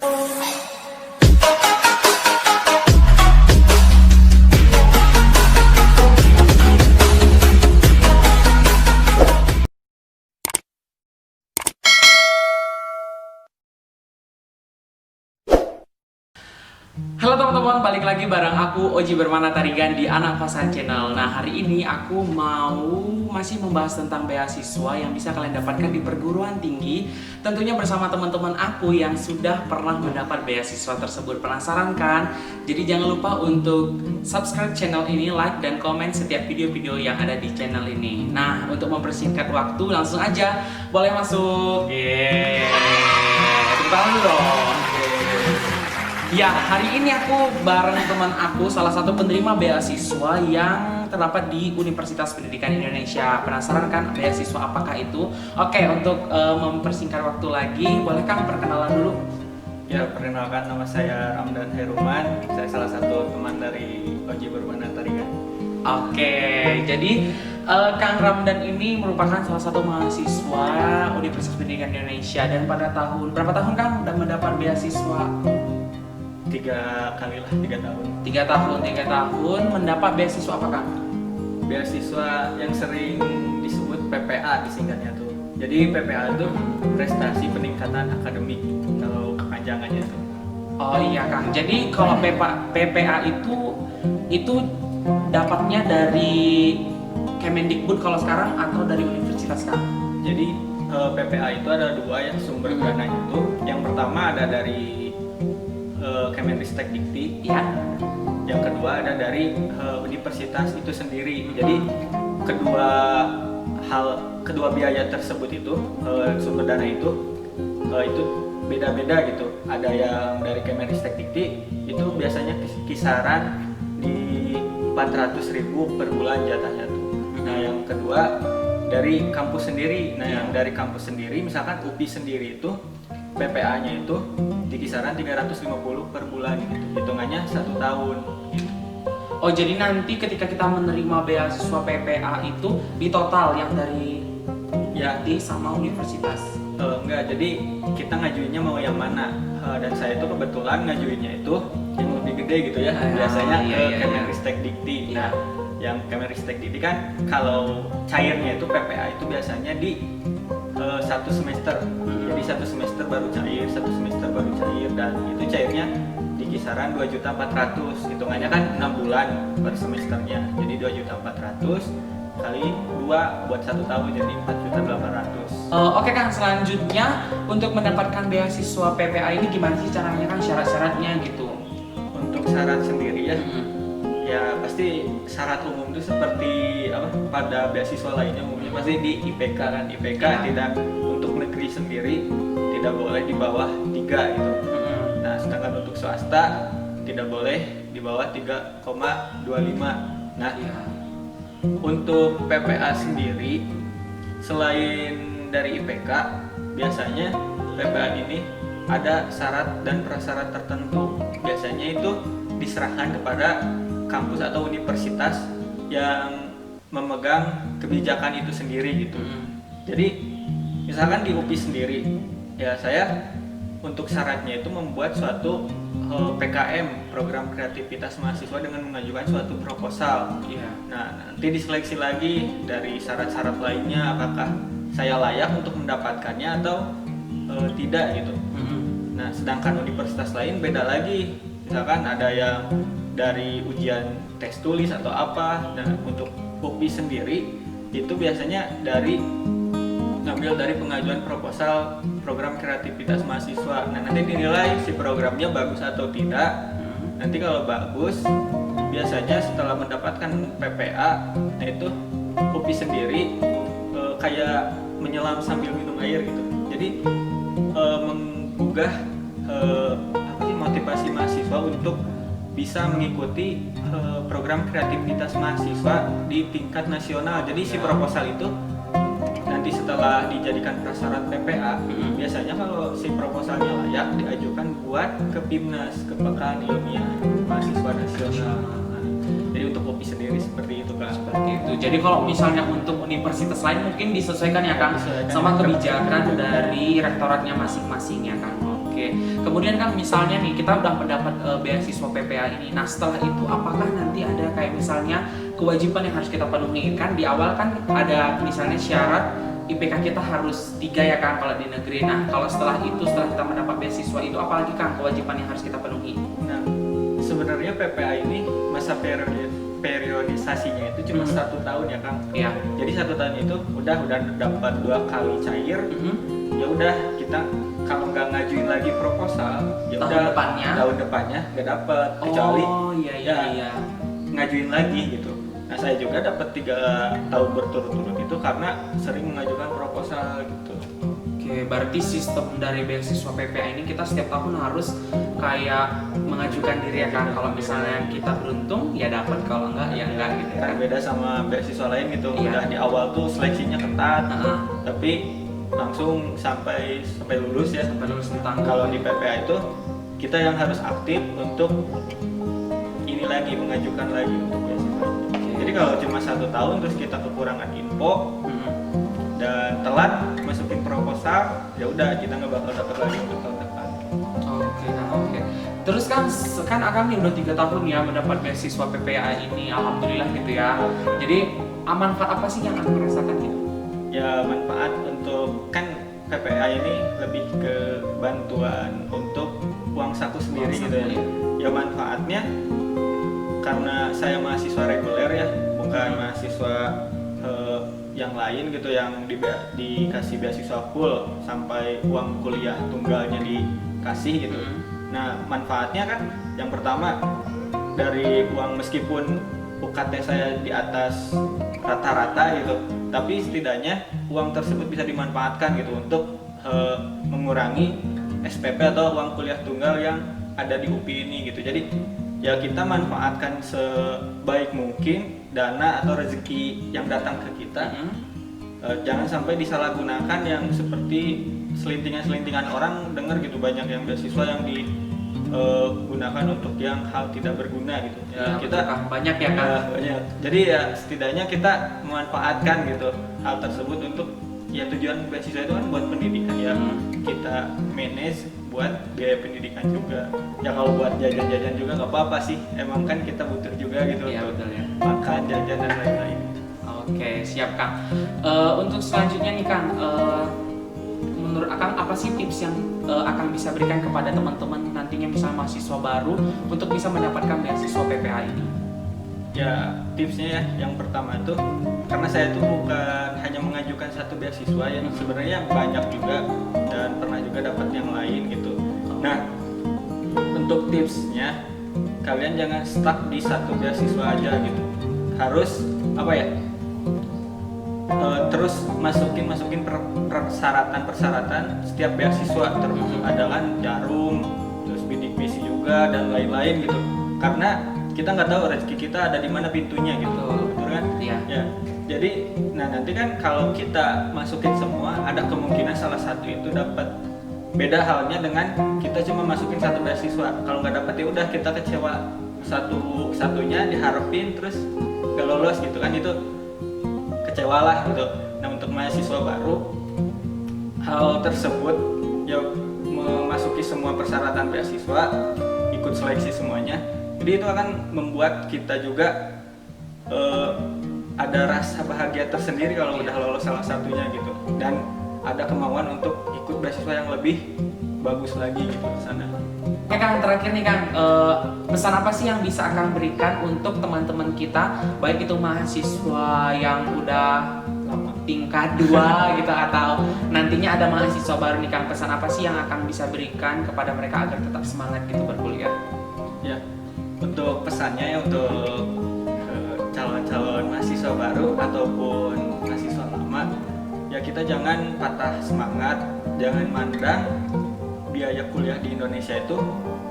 Halo teman-teman, balik lagi bareng aku Oji Bermana Tarigan di Anak Kosan Channel. Nah, hari ini aku masih membahas tentang beasiswa yang bisa kalian dapatkan di perguruan tinggi. Tentunya bersama teman-teman aku yang sudah pernah mendapat beasiswa tersebut. Penasaran kan? Jadi jangan lupa untuk subscribe channel ini, like dan komen setiap video-video yang ada di channel ini. Nah, untuk mempersingkat waktu langsung aja boleh masuk. Tepuk tangan dong. Ya, hari ini aku bareng teman aku, salah satu penerima beasiswa yang terdapat di Universitas Pendidikan Indonesia. Penasaran kan beasiswa apakah itu? Oke, untuk mempersingkat waktu lagi, boleh Kang perkenalan dulu? Ya, perkenalkan, nama saya Ramdan Heruman. Saya salah satu teman dari Oji Bermana Tarigan. Oke, jadi Kang Ramdan ini merupakan salah satu mahasiswa Universitas Pendidikan Indonesia. Dan pada berapa tahun Kang udah mendapat beasiswa? 3 kali lah, 3 tahun. 3 tahun mendapat beasiswa apa Kang? Beasiswa yang sering disebut PPA disingkatnya tuh. Jadi PPA itu prestasi peningkatan akademik kalau kepanjangannya tuh. Oh iya Kang, jadi kalau PPA itu dapatnya dari Kemendikbud kalau sekarang atau dari universitas Kang? Jadi PPA itu ada 2 ya sumber dananya itu. Yang pertama ada dari Kemenristek Dikti, Ya. yang kedua ada dari universitas itu sendiri. Jadi kedua biaya tersebut itu sumber dana itu beda-beda gitu. Ada yang dari Kemenristek Dikti itu biasanya kisaran di 400.000 per bulan jatahnya tuh. Nah, yang kedua dari kampus sendiri. Nah, yang dari kampus sendiri misalkan UPI sendiri itu PPA-nya itu di kisaran 350 per bulan gitu. Hitungannya 1 tahun gitu. Oh, jadi nanti ketika kita menerima beasiswa PPA itu di total yang dari Dikti sama universitas? Enggak, jadi kita ngajuinnya mau yang mana. Dan saya itu kebetulan ngajuinnya itu yang lebih gede gitu ya. Biasanya ke Kemenristek Dikti. Nah, yang Kemenristek Dikti kan kalau cairnya itu PPA itu biasanya di 1 semester. Jadi 1 semester baru cair, 1 semester baru cair, dan itu cairnya di kisaran 2.400.000. Hitungannya kan 6 bulan per semesternya. Jadi 2.400.000 kali 2 buat 1 tahun jadi 4.800.000. Oke Kang, selanjutnya untuk mendapatkan beasiswa PPA ini gimana sih caranya Kang, syarat-syaratnya gitu? Untuk syarat sendiri ya, ya pasti syarat umum itu seperti apa pada beasiswa lainnya umumnya pasti di IPK kan. IPK tidak untuk negeri sendiri tidak boleh di bawah 3 gitu. Nah, sedangkan untuk swasta tidak boleh di bawah 3,25. Nah, untuk PPA sendiri selain dari IPK, biasanya PPA ini ada syarat dan prasyarat tertentu. Biasanya itu diserahkan kepada kampus atau universitas yang memegang kebijakan itu sendiri gitu. Jadi misalkan di UPI sendiri, ya saya untuk syaratnya itu membuat suatu PKM, program kreativitas mahasiswa, dengan mengajukan suatu proposal. Nah, nanti diseleksi lagi dari syarat-syarat lainnya apakah saya layak untuk mendapatkannya atau tidak gitu. Nah, sedangkan universitas lain beda lagi. Misalkan ada yang dari ujian tes tulis atau apa. Dan untuk UPI sendiri itu biasanya ngambil dari pengajuan proposal program kreativitas mahasiswa. Nah, nanti dinilai si programnya bagus atau tidak. Nanti kalau bagus, biasanya setelah mendapatkan PPA, nah itu UPI sendiri kayak menyelam sambil minum air gitu. Jadi menggugah motivasi mahasiswa untuk bisa mengikuti program kreativitas mahasiswa di tingkat nasional. Jadi si proposal itu nanti setelah dijadikan prasyarat PPA, biasanya kalau si proposalnya layak diajukan buat ke PIMNAS, ke Pekan Ilmiah Mahasiswa Nasional. Jadi untuk UPI sendiri seperti itu Kak. Seperti itu. Jadi kalau misalnya untuk universitas lain mungkin disesuaikan ya Kang sama kebijakan dari rektoratnya masing-masing ya Kang. Oke, kemudian kan misalnya nih kita udah mendapat beasiswa PPA ini. Nah setelah itu apakah nanti ada kayak misalnya kewajiban yang harus kita penuhi? Kan di awal kan ada misalnya syarat IPK kita harus 3 ya kan kalau di negeri. Nah kalau setelah itu setelah kita mendapat beasiswa itu apalagi kan kewajiban yang harus kita penuhi? Nah, sebenarnya PPA ini masa periodisasinya itu cuma 1 tahun ya Kang. Iya. Jadi 1 tahun itu udah dapat 2 kali cair. Ya udah kita kalau nggak ngajuin lagi proposal, ya udah tahun depannya nggak dapat, kecuali iya. ngajuin lagi gitu. Nah saya juga dapat 3 tahun berturut-turut itu karena sering mengajukan proposal gitu. Oke, berarti sistem dari beasiswa PPA ini kita setiap tahun harus kayak mengajukan diri ya kan. Kalau misalnya kita beruntung ya dapat, kalau enggak ya enggak gitu kan. Beda sama beasiswa lain gitu. Iya. Udah di awal tuh seleksinya ketat, tapi langsung sampai lulus ya. Sampai lulus tentang Kalau di PPA itu kita yang harus aktif untuk ini lagi mengajukan lagi untuk beasiswa. Jadi kalau cuma 1 tahun terus kita kekurangan info dan telat masukin proposal, ya udah kita nggak bakal dapat lagi untuk tahun depan. Oke. Terus kan Akang nih udah 3 tahun ya mendapat beasiswa PPA ini, alhamdulillah gitu ya. Jadi manfaat apa sih yang Akang rasakan gitu? Ya manfaat untuk kan PPA ini lebih ke bantuan untuk uang saku sendiri gitu ya. Ya manfaatnya karena saya mahasiswa reguler ya, bukan mahasiswa yang lain gitu yang dikasih beasiswa full sampai uang kuliah tunggalnya dikasih gitu. Nah manfaatnya kan yang pertama dari uang, meskipun UKT saya di atas rata-rata gitu, tapi setidaknya uang tersebut bisa dimanfaatkan gitu untuk mengurangi SPP atau uang kuliah tunggal yang ada di UPI ini gitu. Jadi ya kita manfaatkan sebaik mungkin dana atau rezeki yang datang ke kita. Jangan sampai disalahgunakan yang seperti selintingan-selintingan orang dengar gitu, banyak yang beasiswa yang digunakan untuk yang hal tidak berguna gitu. Ya, kita banyak ya kan. Banyak. Jadi ya setidaknya kita memanfaatkan gitu hal tersebut untuk ya tujuan beasiswa itu kan buat pendidikan ya. Kita manage buat biaya pendidikan juga. Ya kalau buat jajan-jajan juga nggak apa-apa sih. Emang kan kita butuh juga gitu untuk betul ya. makan, jajan dan lain-lain. Oke, siap Kang. Untuk selanjutnya nih Kang, menurut Akang apa sih tips yang Akang bisa berikan kepada teman-teman nantinya misalnya mahasiswa baru untuk bisa mendapatkan beasiswa PPA ini? Ya tipsnya ya, yang pertama itu karena saya tuh bukan hanya mengajukan satu beasiswa ya, sebenarnya banyak juga dan pernah juga dapat yang lain gitu. Nah untuk tipsnya kalian jangan stuck di satu beasiswa aja gitu, harus apa ya, terus masukin persyaratan setiap beasiswa, termasuk ada kan jarum, terus bidik misi juga dan lain-lain gitu, karena kita nggak tahu rezeki kita ada di mana pintunya gitu. Betul kan? Iya. Ya. Jadi nanti kan kalau kita masukin semua ada kemungkinan salah satu itu dapat. Beda halnya dengan kita cuma masukin satu beasiswa, kalau nggak dapat ya udah kita kecewa, satunya diharapin terus nggak lolos gitu kan, itu kecewa lah gitu. Nah untuk mahasiswa baru hal tersebut ya memasuki semua persyaratan beasiswa, ikut seleksi semuanya, jadi itu akan membuat kita juga ada rasa bahagia tersendiri kalau udah lolos salah satunya gitu, dan ada kemauan untuk ikut beasiswa yang lebih bagus lagi gitu di sana. Oke Kang, terakhir nih Kang, pesan apa sih yang bisa Kang berikan untuk teman-teman kita, baik itu mahasiswa yang udah Lama. tingkat 2 gitu atau nantinya ada mahasiswa baru nih Kang, pesan apa sih yang akan bisa berikan kepada mereka agar tetap semangat gitu berkuliah? Ya, untuk pesannya ya untuk calon-calon mahasiswa baru ataupun mahasiswa lama, ya kita jangan patah semangat, jangan mandang biaya kuliah di Indonesia itu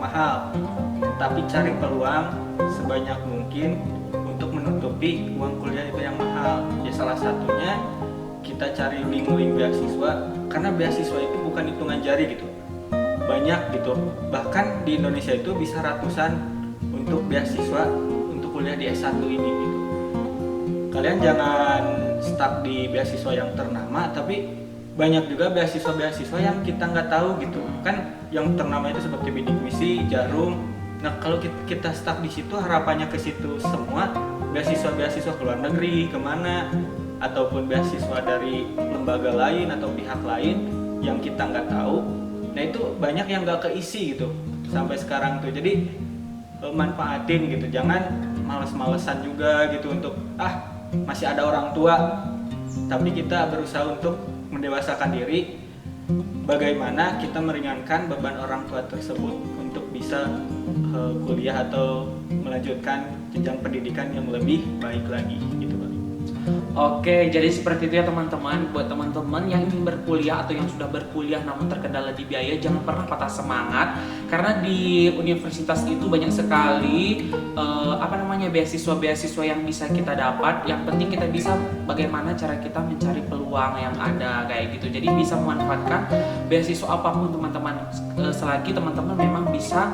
mahal, tapi cari peluang sebanyak mungkin untuk menutupi uang kuliah itu yang mahal. Ya salah satunya kita cari link-link beasiswa, karena beasiswa itu bukan hitungan jari gitu, banyak gitu, bahkan di Indonesia itu bisa ratusan untuk beasiswa untuk kuliah di S1 ini gitu. Kalian jangan stuck di beasiswa yang ternama, tapi banyak juga beasiswa-beasiswa yang kita nggak tahu gitu kan, yang ternama itu seperti Bidik Misi, Jarum. Nah kalau kita stuck di situ, harapannya ke situ semua, beasiswa-beasiswa ke luar negeri kemana, ataupun beasiswa dari lembaga lain atau pihak lain yang kita nggak tahu. Nah itu banyak yang nggak keisi gitu sampai sekarang tuh. Jadi manfaatin gitu, jangan males-malesan juga gitu untuk masih ada orang tua, tapi kita berusaha untuk mendewasakan diri, bagaimana kita meringankan beban orang tua tersebut untuk bisa kuliah atau melanjutkan jenjang pendidikan yang lebih baik lagi gitu Pak. Oke, jadi seperti itu ya teman-teman. Buat teman-teman yang ingin berkuliah atau yang sudah berkuliah namun terkendala di biaya, jangan pernah patah semangat, karena di universitas itu banyak sekali beasiswa-beasiswa yang bisa kita dapat. Yang penting kita bisa bagaimana cara kita mencari peluang yang ada kayak gitu. Jadi bisa memanfaatkan beasiswa apapun teman-teman, selagi teman-teman memang bisa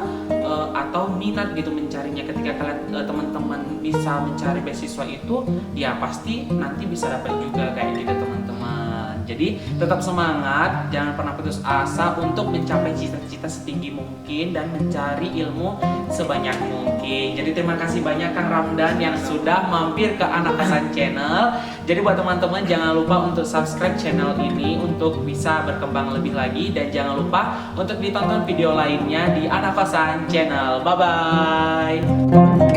atau minat gitu mencarinya. Ketika kalian teman-teman bisa mencari beasiswa itu, ya pasti nanti bisa dapat juga kayak gitu teman-teman. Jadi tetap semangat, jangan pernah putus asa untuk mencapai cita-cita setinggi mungkin dan mencari ilmu sebanyak mungkin. Jadi terima kasih banyak Kang Ramdan yang sudah mampir ke Anak Kosan Channel. Jadi buat teman-teman jangan lupa untuk subscribe channel ini untuk bisa berkembang lebih lagi, dan jangan lupa untuk ditonton video lainnya di Anak Kosan Channel. Bye bye.